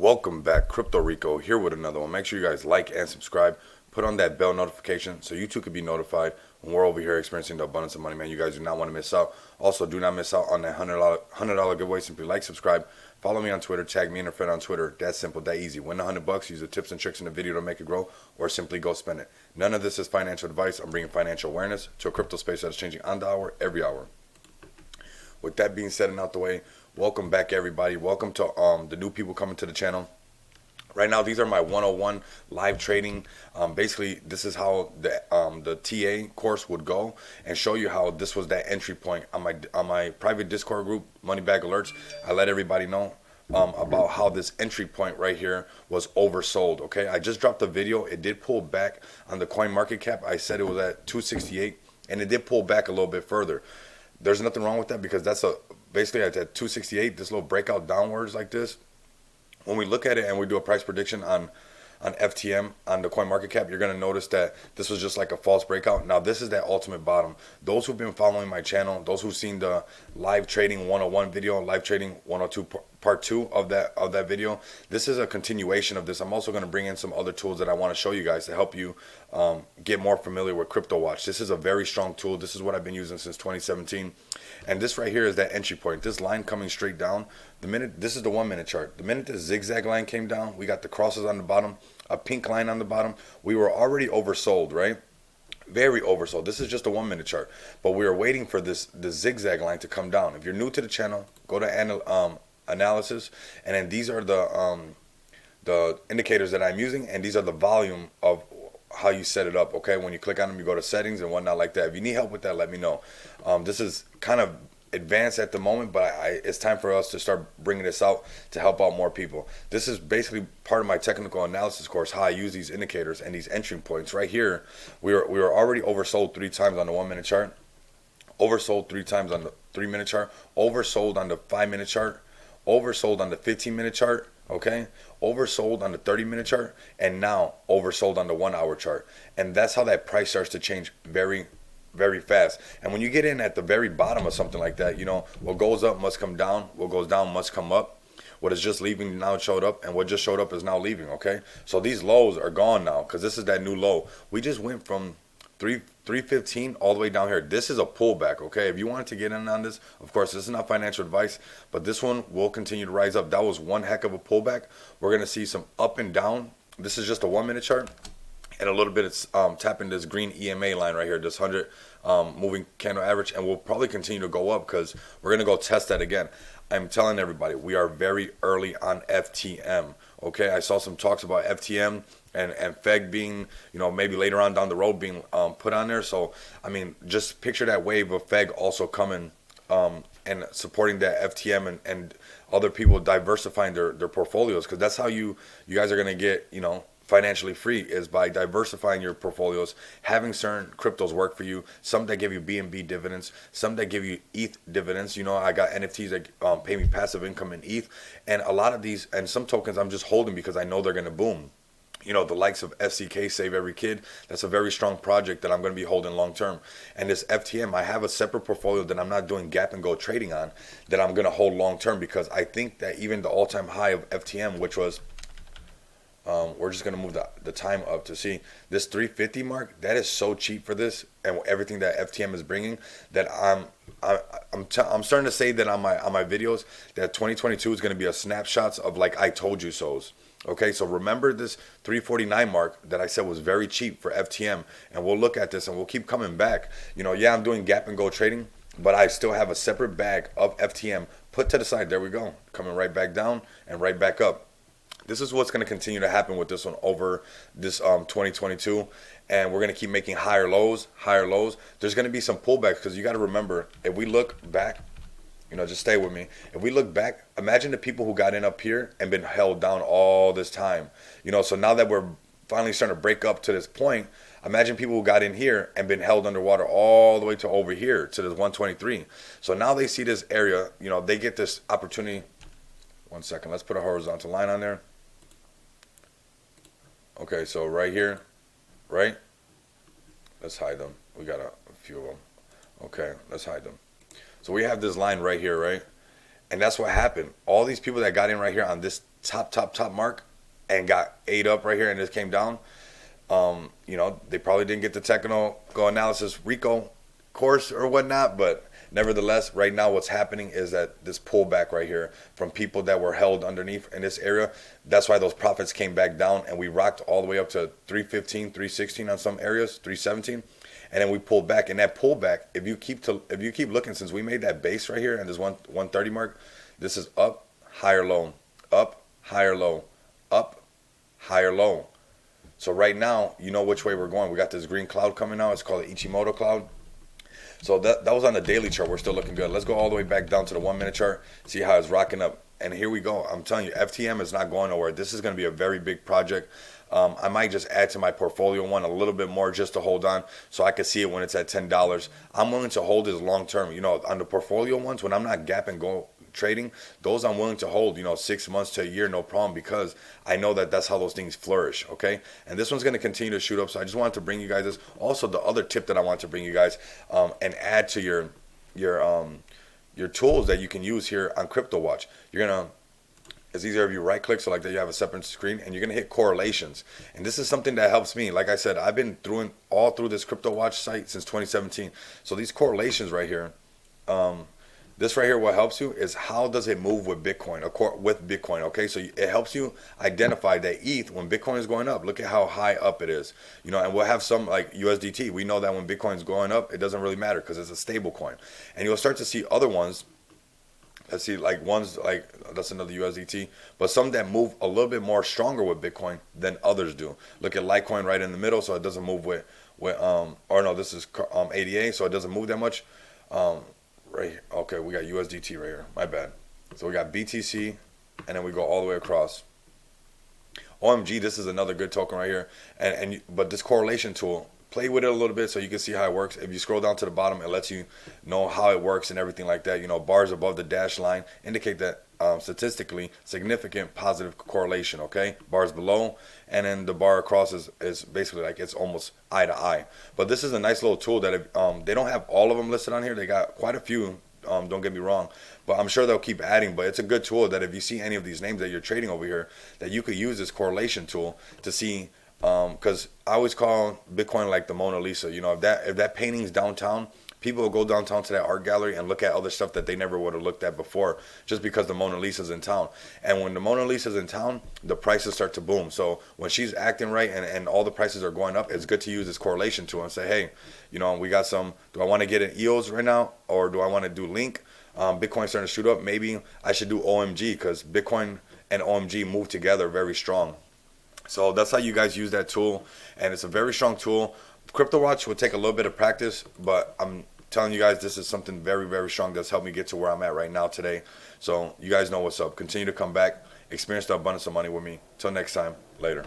Welcome back, Crypto Rico here with another one. Make sure you guys like and subscribe. Put on that bell notification so you too can be notified when we're over here experiencing the abundance of money, man. You guys do not want to miss out. Also, do not miss out on that $100 giveaway. Simply like, subscribe, follow me on Twitter, tag me and a friend on Twitter. That simple, that easy. Win $100, use the tips and tricks in the video to make it grow, or simply go spend it. None of this is financial advice. I'm bringing financial awareness to a crypto space that is changing on the hour, every hour. With that being said and out the way, welcome back, everybody. Welcome to the new people coming to the channel. Right now, these are my 101 live trading. Basically, this is how the TA course would go, and show you how this was that entry point on my private Discord group, Money Bag Alerts. I let everybody know about how this entry point right here was oversold. Okay, I just dropped a video. It did pull back on the coin market cap. I said it was at 268, and it did pull back a little bit further. There's nothing wrong with that because that's basically at 268. This little breakout downwards like this. When we look at it and we do a price prediction on FTM, on the coin market cap, you're going to notice that this was just like a false breakout. Now, this is that ultimate bottom. Those who've been following my channel, those who've seen the live trading 101 video, live trading 102 part 2 of that video, this is a continuation of this. I'm also going to bring in some other tools that I want to show you guys to help you get more familiar with Crypto Watch. This is a very strong tool. This is what I've been using since 2017. And this right here is that entry point. This line coming straight down. This is the 1 minute chart. The minute the zigzag line came down, we got the crosses on the bottom, a pink line on the bottom. We were already oversold, right? Very oversold. This is just a 1 minute chart, but we were waiting for the zigzag line to come down. If you're new to the channel, go to analysis, and then these are the indicators that I'm using, and these are the volume of how you set it up. Okay, when you click on them, you go to settings and whatnot like that. If you need help with that, let me know. This is kind of advanced at the moment, but it's time for us to start bringing this out to help out more people. This is basically part of my technical analysis course, how I use these indicators and these entry points. Right here, we were already oversold 3 times on the 1 minute chart, oversold 3 times on the 3 minute chart, oversold on the 5 minute chart, oversold on the 15 minute chart, okay, oversold on the 30 minute chart, and now oversold on the 1 hour chart. And that's how that price starts to change very fast. And when you get in at the very bottom of something like that, you know, what goes up must come down, what goes down must come up. What is just leaving now showed up, and what just showed up is now leaving. Okay, so these lows are gone now because this is that new low. We just went from 315 all the way down here. This is a pullback. Okay, if you wanted to get in on this, of course, this is not financial advice, but this one will continue to rise up. That was one heck of a pullback. We're gonna see some up and down. This is just a 1 minute chart. And a little bit it's tapping this green EMA line right here, this 100 moving candle average, and we'll probably continue to go up because we're going to go test that again. I'm telling everybody, we are very early on FTM. Okay, I saw some talks about FTM and Feng being, you know, maybe later on down the road being put on there. So, I mean, just picture that wave of Feng also coming and supporting that FTM and other people diversifying their portfolios, because that's how you guys are going to get, you know, financially free, is by diversifying your portfolios, having certain cryptos work for you, some that give you BNB dividends, some that give you ETH dividends. You know, I got NFTs that pay me passive income in ETH, and a lot of these, and some tokens I'm just holding because I know they're going to boom. You know, the likes of FCK, Save Every Kid, that's a very strong project that I'm going to be holding long term. And this FTM, I have a separate portfolio that I'm not doing gap and go trading on, that I'm going to hold long term, because I think that even the all-time high of FTM, which was we're just going to move the time up to see this 350 mark. That is so cheap for this and everything that FTM is bringing, that I'm starting to say that on my videos that 2022 is going to be a snapshots of like I told you so's. Okay, so remember this 349 mark that I said was very cheap for FTM, and we'll look at this and we'll keep coming back. You know, yeah, I'm doing gap and go trading, but I still have a separate bag of FTM put to the side. There we go, coming right back down and right back up. This is what's going to continue to happen with this one over this 2022, and we're going to keep making higher lows. There's going to be some pullbacks, because you got to remember, if we look back, you know, just stay with me. If we look back, imagine the people who got in up here and been held down all this time. You know, so now that we're finally starting to break up to this point, imagine people who got in here and been held underwater all the way to over here to this 123. So now they see this area, you know, they get this opportunity. 1 second, let's put a horizontal line on there. Okay, so right here, right? Let's hide them. We got a few of them. Okay, let's hide them. So we have this line right here, right? And that's what happened. All these people that got in right here on this top mark and got ate up right here and just came down. You know, they probably didn't get the technical analysis Rico course or whatnot, but nevertheless, right now what's happening is that this pullback right here from people that were held underneath in this area, that's why those profits came back down, and we rocked all the way up to 315, 316 on some areas, 317, and then we pulled back. And that pullback, if you keep looking, since we made that base right here and this 130 mark, this is up, higher, low, up, higher, low, up, higher, low. So right now, you know which way we're going. We got this green cloud coming out. It's called the Ichimoto cloud. So that was on the daily chart. We're still looking good. Let's go all the way back down to the 1 minute chart. See how it's rocking up. And here we go. I'm telling you, FTM is not going nowhere. This is going to be a very big project. I might just add to my portfolio one a little bit more just to hold on so I can see it when it's at $10. I'm willing to hold this long term. You know, on the portfolio ones, when I'm not gap and go trading, those I'm willing to hold, you know, 6 months to a year, no problem, because I know that that's how those things flourish. Okay, and this one's going to continue to shoot up. So I just wanted to bring you guys this. Also, the other tip that I want to bring you guys and add to your tools that you can use here on Crypto Watch. You're gonna, it's easier if you right click, so like that you have a separate screen, and you're gonna hit correlations. And this is something that helps me. Like I said, I've been all through this Crypto Watch site since 2017. So these correlations right here, this right here, what helps you is how does it move with Bitcoin, okay? So it helps you identify that ETH, when Bitcoin is going up, look at how high up it is, you know, and we'll have some like USDT. We know that when Bitcoin is going up, it doesn't really matter because it's a stable coin. And you'll start to see other ones. Let's see, like ones like, that's another USDT, but some that move a little bit more stronger with Bitcoin than others do. Look at Litecoin right in the middle, so it doesn't move with or no, this is ADA, so it doesn't move that much. Right here. Okay, we got USDT right here. My bad. So we got BTC, and then we go all the way across. OMG, this is another good token right here. But this correlation tool, play with it a little bit so you can see how it works. If you scroll down to the bottom, it lets you know how it works and everything like that. You know, bars above the dash line indicate that statistically significant positive correlation, okay? Bars below, and then the bar across is basically like it's almost eye to eye. But this is a nice little tool that if, they don't have all of them listed on here. They got quite a few, don't get me wrong, but I'm sure they'll keep adding. But it's a good tool that if you see any of these names that you're trading over here, that you could use this correlation tool to see, because I always call Bitcoin like the Mona Lisa. You know, if that painting's downtown, people will go downtown to that art gallery and look at other stuff that they never would have looked at before, just because the Mona Lisa's in town. And when the Mona Lisa's in town, the prices start to boom. So when she's acting right and all the prices are going up, it's good to use this correlation tool and say, hey, you know, we got some, do I want to get an EOS right now, or do I want to do Link? Bitcoin's starting to shoot up. Maybe I should do OMG, because Bitcoin and OMG move together very strong. So that's how you guys use that tool, and it's a very strong tool. Crypto Watch will take a little bit of practice, but I'm telling you guys, this is something very, very strong that's helped me get to where I'm at right now today. So you guys know what's up. Continue to come back, experience the abundance of money with me. Till next time, later.